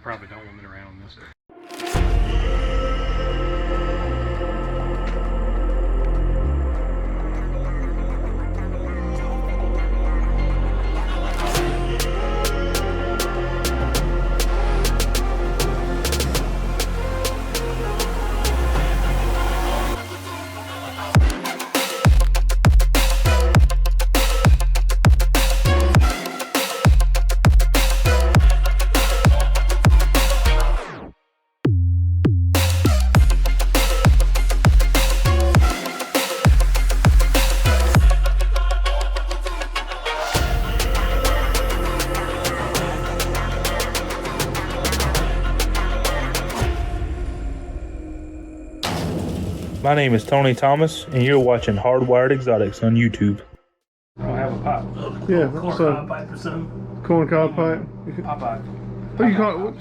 Probably don't want me around this. My name is Tony Thomas, and you're watching Hardwired Exotics on YouTube. I don't have a pipe. Yeah, what's up? Pipe or something. Corn cob pipe. Popeye. Who you call?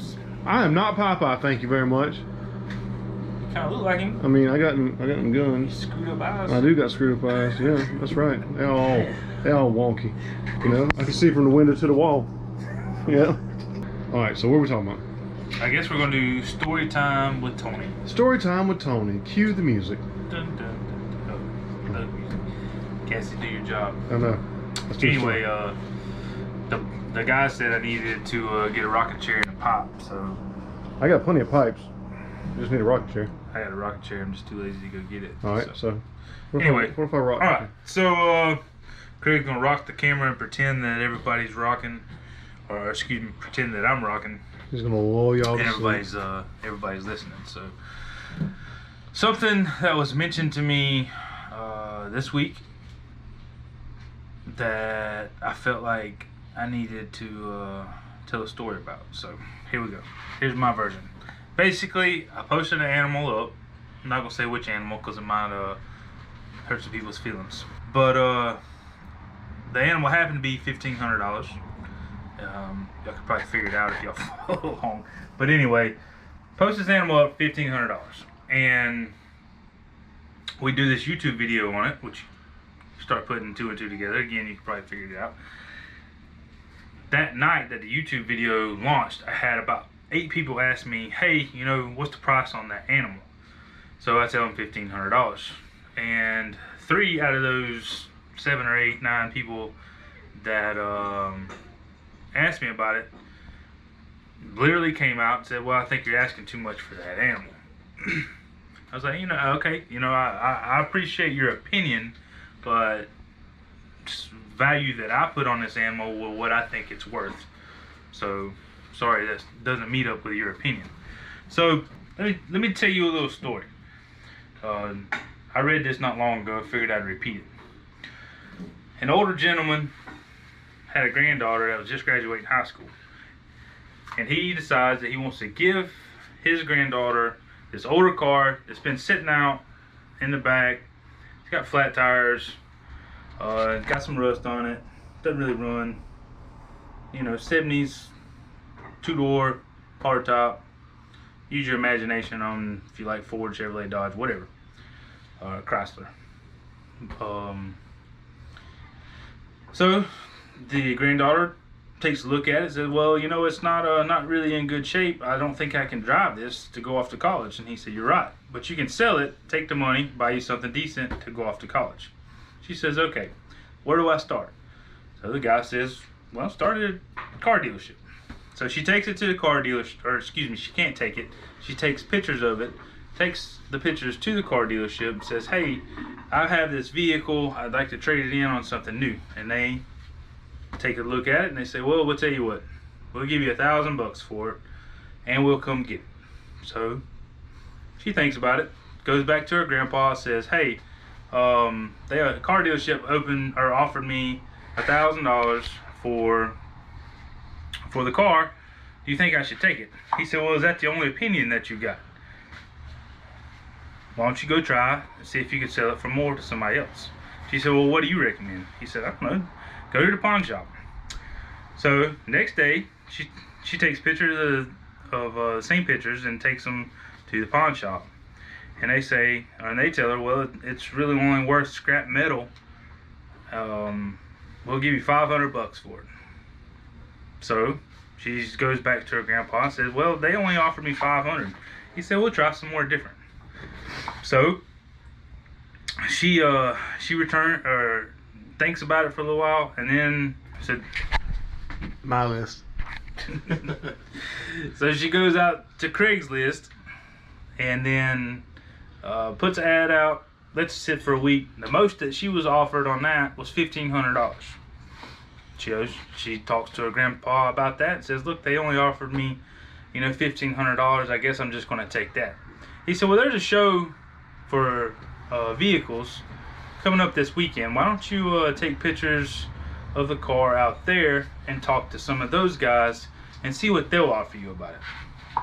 I am not Popeye. Thank you very much. You kind of look like him. I mean, I got them guns. Screwed up eyes. I do got screwed up eyes. Yeah, that's right. They all wonky. You know, I can see from the window to the wall. Yeah. All right. So what are we talking about? I guess we're going to do story time with Tony. Story time with Tony. Cue the music. Dun, dun, dun, dun. Oh, Cassie, do your job. I know. Anyway, the guy said I needed to get a rocking chair and a pop, so I got plenty of pipes. I just need a rocking chair. I got a rocking chair. I'm just too lazy to go get it. All right. So what Anyway. if I rock? All right. So Craig's gonna rock the camera and pretend that everybody's rocking, or excuse me, pretend that I'm rocking. He's gonna lull y'all And to sleep. everybody's listening. So something that was mentioned to me this week that I felt like I needed to tell a story about. So here we go. Here's my version. Basically, I posted an animal up. I'm not gonna say which animal because it might hurt some people's feelings. But the animal happened to be $1,500. Y'all could probably figure it out if y'all follow along. But anyway, post this animal up $1,500, and we do this YouTube video on it, which you start putting two and two together. Again, you can probably figure it out. That night that the YouTube video launched, I had about 8 people ask me, "Hey, you know, what's the price on that animal?" So I tell them $1,500, and 3 out of those 7 or 8, 9 people that asked me about it literally came out and said, "Well, I think you're asking too much for that animal." I was like, okay, I appreciate your opinion, but just value that I put on this animal with what I think it's worth. So sorry, that doesn't meet up with your opinion. So let me tell you a little story. I read this not long ago. Figured I'd repeat it. An older gentleman had a granddaughter that was just graduating high school, and he decides that he wants to give his granddaughter this older car that's been sitting out in the back. It's got flat tires, got some rust on it, doesn't really run, 70s, 2-door, hard top. Use your imagination on if you like Ford, Chevrolet, Dodge, whatever, Chrysler. So the granddaughter takes a look at it and says, "Well, it's not really in good shape. I don't think I can drive this to go off to college." And he said, "You're right, but you can sell it, take the money, buy you something decent to go off to college." She says, "Okay, where do I start?" So the guy says, "Well, start at a car dealership." So she takes it to the car dealership, or excuse me, she can't take it. She takes pictures of it, takes the pictures to the car dealership and says, "Hey, I have this vehicle. I'd like to trade it in on something new." And they take a look at it and they say, "Well, we'll tell you what, we'll give you $1,000 for it and we'll come get it." So she thinks about it, goes back to her grandpa, says, "Hey, the car dealership offered me $1,000 for the car. Do you think I should take it?" He said, "Well, is that the only opinion that you got? Why don't you go try and see if you can sell it for more to somebody else?" She said, "Well, what do you recommend?" He said, "I don't know. Go to the pawn shop." So next day, she takes pictures of the same pictures and takes them to the pawn shop. And they tell her, "Well, it's really only worth scrap metal. We'll give you $500 for it." So she goes back to her grandpa and says, well, they only offered me $500. He said, we'll try some more different. So she returned or thinks about it for a little while, and then said, My list. so she goes out to Craigslist and then puts an ad out, lets it sit for a week. The most that she was offered on that was $1,500. She talks to her grandpa about that and says, look, they only offered me, $1,500. I guess I'm just going to take that. He said, well, there's a show for vehicles coming up this weekend. Why don't you take pictures of the car out there and talk to some of those guys and see what they'll offer you about it.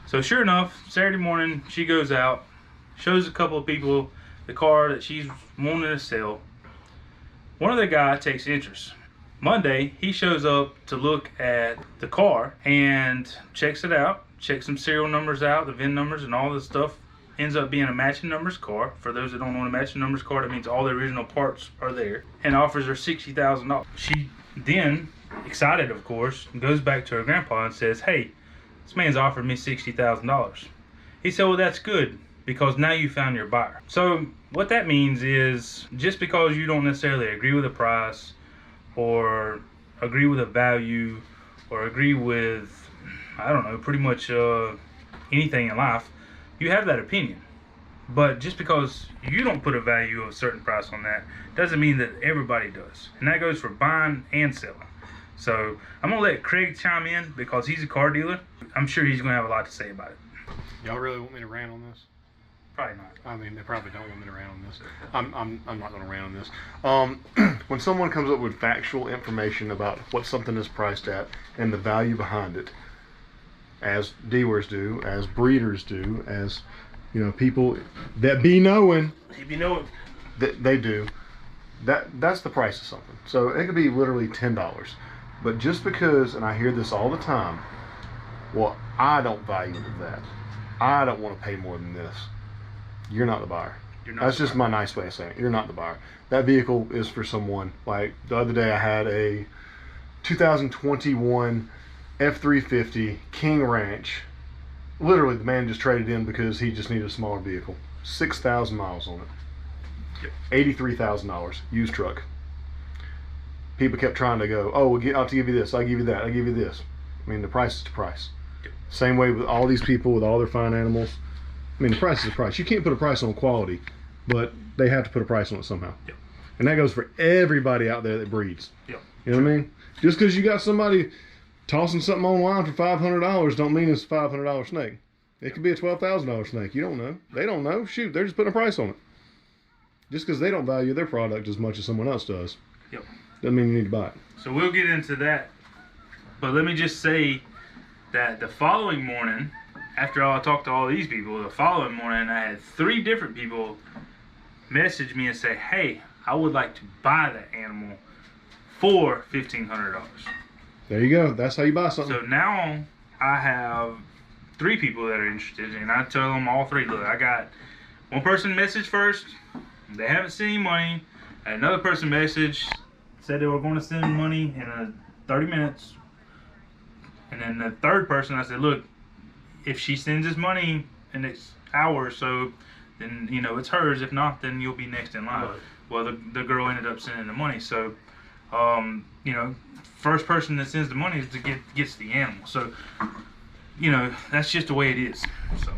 So sure enough, Saturday morning she goes out, shows a couple of people the car that she's wanting to sell. One of the guys takes interest. Monday he shows up to look at the car and checks it out, checks some serial numbers out, the VIN numbers and all this stuff. Ends up being a matching numbers car. For those that don't know what a matching numbers car, that means all the original parts are there, and offers her $60,000. She then, excited of course, goes back to her grandpa and says, hey, this man's offered me $60,000. He said, well, that's good, because now you found your buyer. So what that means is, just because you don't necessarily agree with the price or agree with a value or agree with, I don't know, pretty much anything in life, you have that opinion. But just because you don't put a value of a certain price on that doesn't mean that everybody does. And that goes for buying and selling. So I'm gonna let Craig chime in because he's a car dealer. I'm sure he's gonna have a lot to say about it. Y'all really want me to rant on this? Probably not. I mean, they probably don't want me to rant on this. I'm not going to rant on this. When someone comes up with factual information about what something is priced at and the value behind it, as dealers do, as breeders do, as people that be knowing, that they do, that's the price of something. So it could be literally $10, but just because, and I hear this all the time, well, I don't value that. I don't want to pay more than this. You're not the buyer. That's just my nice way of saying it. You're not the buyer. That vehicle is for someone. Like the other day, I had a 2021 F350 King Ranch. Literally, the man just traded in because he just needed a smaller vehicle. 6,000 miles on it. Yep. $83,000 used truck. People kept trying to go, oh, I'll give you this, I'll give you that, I'll give you this. I mean, the price is the price. Yep. Same way with all these people with all their fine animals. I mean, the price is the price. You can't put a price on quality, but they have to put a price on it somehow. Yep. And that goes for everybody out there that breeds. Yep. You know what I mean? Just because you got somebody tossing something online for $500 don't mean it's a $500 snake. It could be a $12,000 snake. You don't know. They don't know. Shoot, they're just putting a price on it. Just because they don't value their product as much as someone else does. Yep. Doesn't mean you need to buy it. So we'll get into that. But let me just say that the following morning, after I talked to all these people, the following morning I had 3 different people message me and say, hey, I would like to buy that animal for $1,500. There you go. That's how you buy something. So now I have 3 people that are interested, and I tell them all 3, look, I got one person message first, they haven't sent any money, and another person message said they were going to send money in 30 minutes, and then the third person I said, look, if she sends us money in the next hour or so, then it's hers. If not, then you'll be next in line. Right. Well, the girl ended up sending the money, so first person that sends the money is gets the animal. So that's just the way it is. So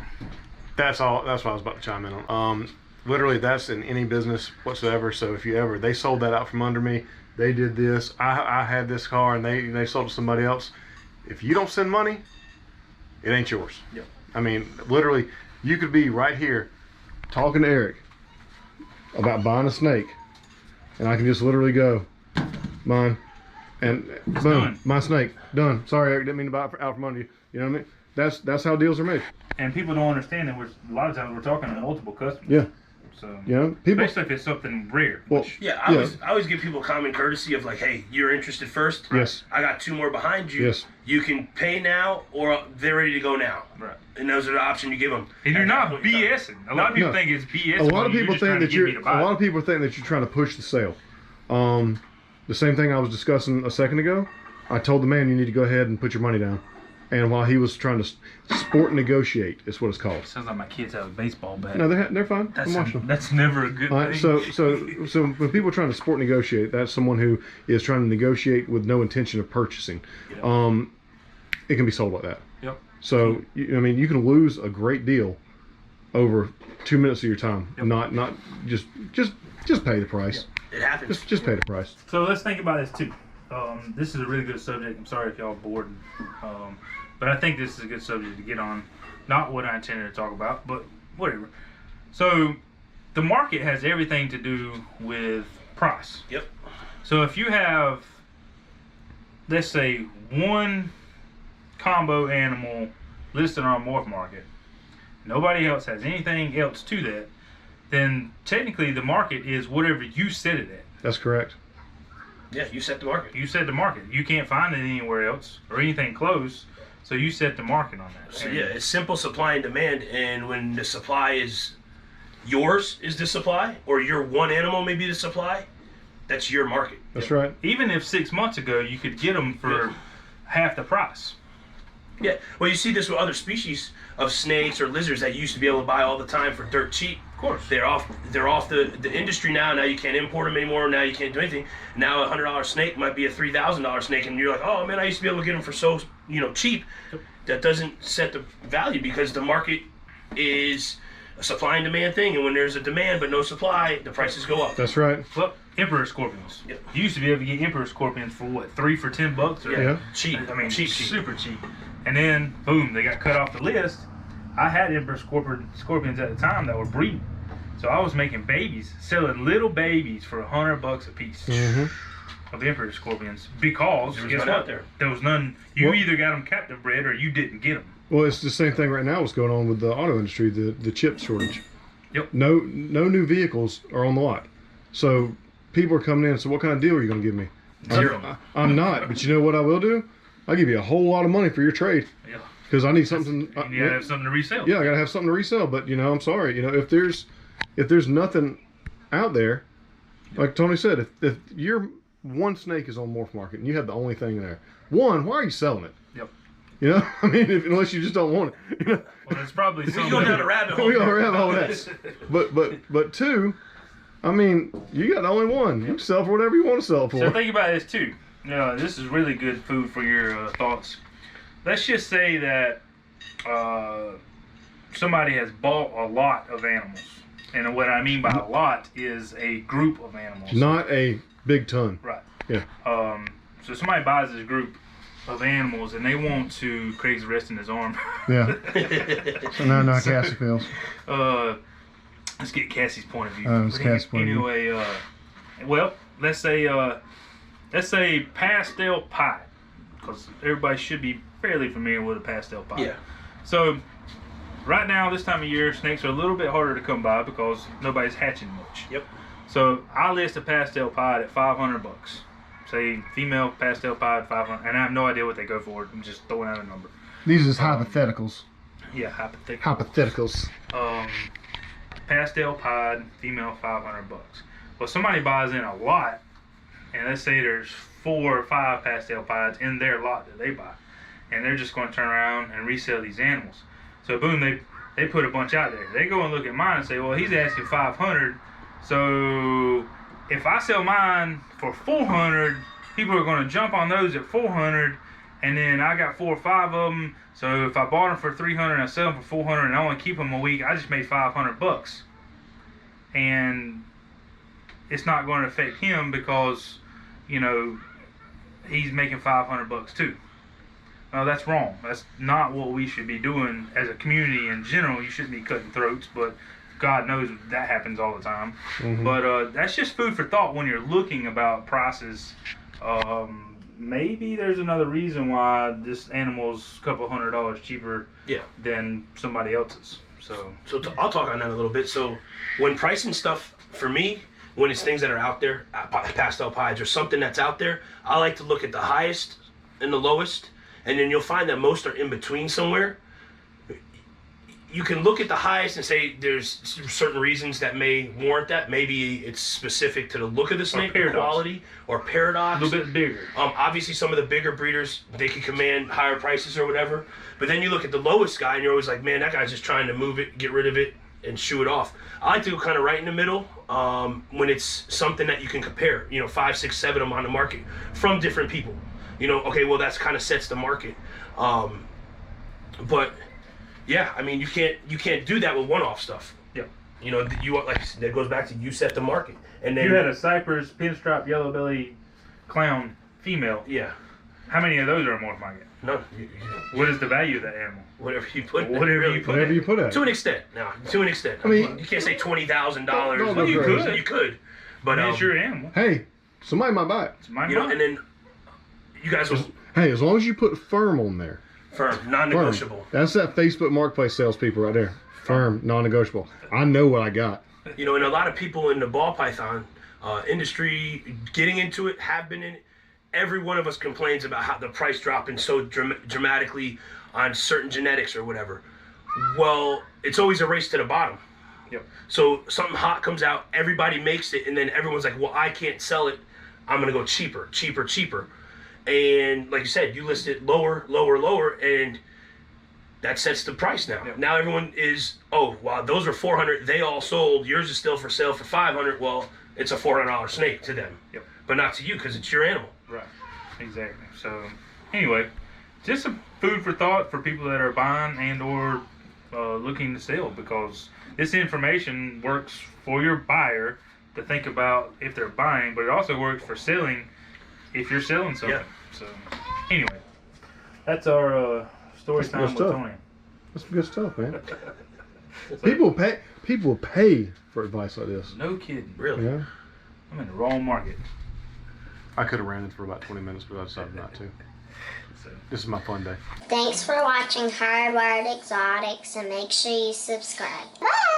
that's all. That's what I was about to chime in on. Literally, that's in any business whatsoever. So if they sold that out from under me, they did this. I had this car and they sold it to somebody else. If you don't send money, it ain't yours. Yep. I mean, literally, you could be right here talking to Eric about buying a snake, and I can just literally go, mine, and it's boom, done. My snake, done. Sorry, Eric, didn't mean to buy it out from under you. You know what I mean? That's how deals are made. And people don't understand that a lot of times we're talking to multiple customers. Yeah. So people, especially if it's something rare. Well, I always give people common courtesy of like, hey, you're interested first. Yes. I got 2 more behind you. Yes. You can pay now, or they're ready to go now. Right. And those are the options you give them. And you're not BSing. A lot of people think it's BS. A lot of people think that you're trying to push the sale. The same thing I was discussing a second ago. I told the man, you need to go ahead and put your money down. And while he was trying to sport negotiate, is what it's called. Sounds like my kids have a baseball bat. No, they're fine. I'm watching them. That's never a good thing. So when people are trying to sport negotiate, that's someone who is trying to negotiate with no intention of purchasing. Yep. It can be sold like that. Yep. So you can lose a great deal over 2 minutes of your time. Yep. Not just pay the price. It happens. Just pay the price. So let's think about this too. This is a really good subject. I'm sorry if y'all are bored. But I think this is a good subject to get on. Not what I intended to talk about, but whatever. So the market has everything to do with price. Yep. So if you have, let's say, one combo animal listed on Morph Market, nobody else has anything else to that, then technically the market is whatever you set it at. That's correct. Yeah, you set the market. You set the market. You can't find it anywhere else or anything close, so you set the market on that. So yeah, it's simple supply and demand, and when the supply is yours is the supply, or your one animal may be the supply, that's your market. That's right. Even if 6 months ago you could get them for half the price. Yeah, well, you see this with other species of snakes or lizards that you used to be able to buy all the time for dirt cheap. Of course. They're off the industry now. Now you can't import them anymore. Now you can't do anything. Now a $100 snake might be a $3,000 snake, and you're like, oh man, I used to be able to get them for so cheap. That doesn't set the value, because the market is a supply and demand thing, and when there's a demand but no supply, the prices go up. That's right. Well, emperor scorpions. Yep. You used to be able to get emperor scorpions for what, 3 for $10? Or, Yeah. Cheap. I mean, cheap. super cheap. And then boom, they got cut off the list. I had emperor scorpions at the time that were breeding, so I was making babies, selling little babies for $100 a piece of emperor scorpions, because There was guess none what? out there. There was none. You Well- either got them captive bred or you didn't get them. Well, it's the same thing right now. What's going on with the auto industry? The chip shortage. Yep. No new vehicles are on the lot, so people are coming in. So what kind of deal are you going to give me? Zero. I'm not. But you know what I will do? I'll give you a whole lot of money for your trade, Yeah. because I need something. You need to have something to resell. Yeah, I gotta have something to resell. But I'm sorry. If there's nothing out there, like Tony said, if your one snake is on Morph Market and you have the only thing there, one, why are you selling it? Yep. I mean, unless you just don't want it. Well, it's probably We something. go down a rabbit hole. We already have all that. But two, I mean, you got only one. You can sell for whatever you want to sell for. So think about this too. This is really good food for your thoughts. Let's just say that somebody has bought a lot of animals, and what I mean by a lot is a group of animals. Not a big ton. Right. Yeah. So somebody buys this group of animals, and they want to. Craig's resting his arm. Yeah. So now Cassie feels. Let's get Cassie's point of view. It's Cassie's point of view. Anyway, well, let's say pastel pie, because everybody should be fairly familiar with a pastel pie. Yeah. So right now, this time of year, snakes are a little bit harder to come by because nobody's hatching much. Yep. So I list a pastel pie at $500. Say female pastel pie at $500, and I have no idea what they go for. I'm just throwing out a number. These is hypotheticals. Yeah, hypothetical. Hypotheticals. Pastel pie, female, $500. Well, somebody buys in a lot, and let's say there's 4 or 5 pastel pies in their lot that they buy, and they're just going to turn around and resell these animals. So boom, they put a bunch out there. They go and look at mine and say, well, he's asking $500, so if I sell mine for $400, people are going to jump on those at $400, and then I got 4 or 5 of them. So if I bought them for $300 and I sell them for $400 and I only keep them a week, I just made $500, and it's not going to affect him because he's making $500 too. No, that's wrong. That's not what we should be doing as a community in general. You shouldn't be cutting throats, but God knows that happens all the time. But that's just food for thought when you're looking about prices. Maybe there's another reason why this animal's a couple $100 cheaper than somebody else's. So I'll talk on that a little bit. So when pricing stuff, for me, when it's things that are out there, pastel pies or something that's out there, I like to look at the highest and the lowest, and then you'll find that most are in between somewhere. you can look at the highest and say there's certain reasons that may warrant that. Maybe it's specific to the look of the snake, the quality, or paradox. A little bit bigger. Obviously, some of the bigger breeders, they can command higher prices or whatever. But then you look at the lowest guy and you're always like, man, that guy's just trying to move it, get rid of it, and shoo it off. I like to go kind of right in the middle when it's something that you can compare. 5, 6, 7 of them on the market from different people. Okay, well, that's kind of sets the market. But yeah, I mean, you can't do that with one-off stuff. Yeah. That goes back to you set the market. And then you had a Cypress pinstripe yellow belly clown female. Yeah. How many of those are in Morph Market? None. What is the value of that animal? Whatever you put. Whatever you put it. To an extent. No, to an extent. I mean, you can't say $20,000. No, You could. But it's your animal. Hey, somebody might buy it. It's my and then you guys will. Hey, as long as you put firm on there. Firm, non-negotiable. Firm. That's that Facebook Marketplace salespeople right there. Firm, non-negotiable. I know what I got. And a lot of people in the ball python industry getting into it have been in it. Every one of us complains about how the price dropping so dramatically on certain genetics or whatever. Well, it's always a race to the bottom. Yep. So something hot comes out, everybody makes it, and then everyone's like, well, I can't sell it. I'm going to go cheaper. And like you said, you list it lower, and that sets the price now. Yep. Now everyone is, oh, wow, those are $400. They all sold. Yours is still for sale for $500. Well, it's a $400 snake to them. Yep. But not to you because it's your animal. Right. Exactly. So anyway, just some food for thought for people that are buying and or looking to sell, because this information works for your buyer to think about if they're buying, but it also works for selling if you're selling something. Yeah. So anyway, that's our story time with Tony. That's some good stuff, man. People pay for advice like this. No kidding. Really? Yeah. I'm in the wrong market. I could have ran it for about 20 minutes, but I decided not to. This is my fun day. Thanks for watching Hardwired Exotics, and make sure you subscribe. Bye!